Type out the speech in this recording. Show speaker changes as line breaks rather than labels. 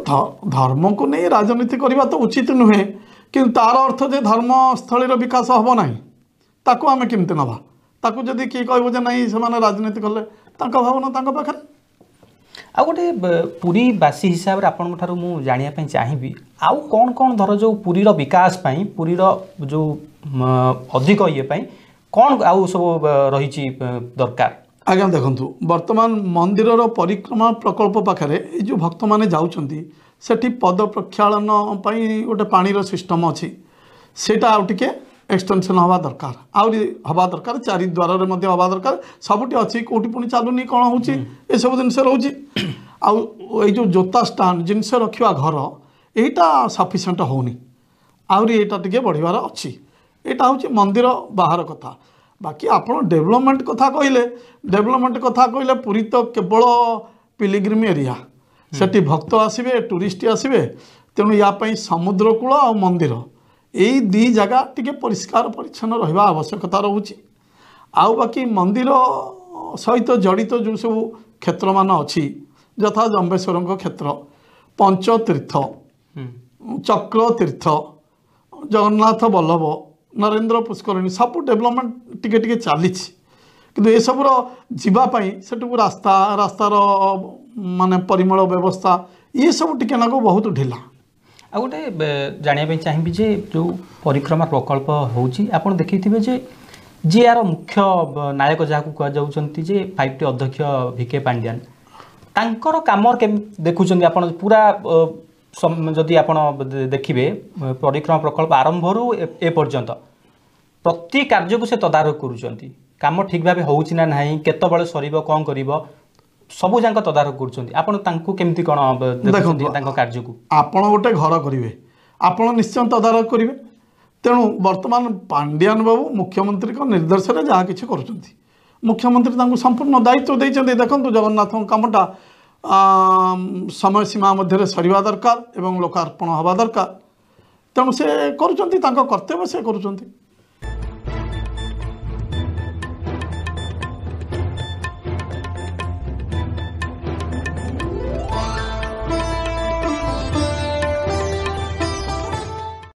धर्म को नहीं राजनीति करवा तो उचित नुहे कि तार अर्थ जे धर्मस्थली विकास हम ना ताकू आम केमती नवा ताकू जदि किए कह नहीं से राजनीति कले भावना पाखे
आ गोटे पुरीवासी हिसाब से आपंठ मुझे जानापी चाहिए आउ कौन कौन धर जो पुरीर विकास पुरीर जो अधिक ये कौन आउ सब रही दरकार
आज्ञा देखु वर्तमान मंदिर परिक्रमा प्रकल्प पाखे जो भक्त मैंने जाऊँगी सेठी पद प्रक्षालन गोटे पानीर सिस्टम अच्छी सेटा आउ टिके एक्सटेंशन हवा दरकार आहरी हवा दरकार चारिद्वार हवा दरकार सबुटी अच्छी कौटी पुणी चलुनी कौन हो सब जिनस रोचे आई जो जोता स्टाण जिनस रखा घर यहाँ सफिसीयंट होनी आहरी यहाँ टे बढ़िबार अच्छी यहाँ हूँ मंदिर बाहर कथा बाकी आपण डेवलपमेंट कथा कहले पुरी तो केवल पिलिग्रिम एरिया सेठी भक्त आसबे टूरिस्ट आसबे तेणु यापाई समुद्र कूल आ मंदिर यही दी जगह टिके परिष्कार परिच्छन्न रहा आवश्यकता रोचे आउ बाकी मंदिर सहित जड़ित जो सब क्षेत्र मान अच्छी यथा जम्बेश्वर क्षेत्र पंचतीर्थ चक्र तीर्थ जगन्नाथ बल्लभ नरेंद्र पुष्करणी सब डेवलपमेंट टिके टिके चली किंतु ये सबुर जीवाई सेठू रास्तार माने परिमल व्यवस्था ये सब टिके नाको बहुत ढिला
आ गोटे जानापी चाहिए जे जो परिक्रमा प्रकल्प होची आपण देखिथिबे जे जी यार मुख्य नायक जहाँ कहुँच जे 5T अध्यक्ष VK पांड्यान तांकर काम देखुं आपण पूरा जदि आप देखिए परिक्रमा प्रकल्प आरंभ रू ए पर्यंत प्रति कार्य को से तदारख करुँच काम ठीक भाव होना ना केतबले सर कौन कर सबू जाक तदारख करमती कौन देखो कार्य को
आपण गोटे घर करेंगे आपण निश्चय तदारख करेंगे तेणु वर्तमान पांड्यान बाबू मुख्यमंत्री निर्देश में जहाँ किसी कर मुख्यमंत्री संपूर्ण दायित्व देते देखो जगन्नाथ कामटा समय सीमा मध्य सरिवा दरकार एवं लोकार्पण हवा दरकार तेणु से करुँच कर्तव्य से करुँच।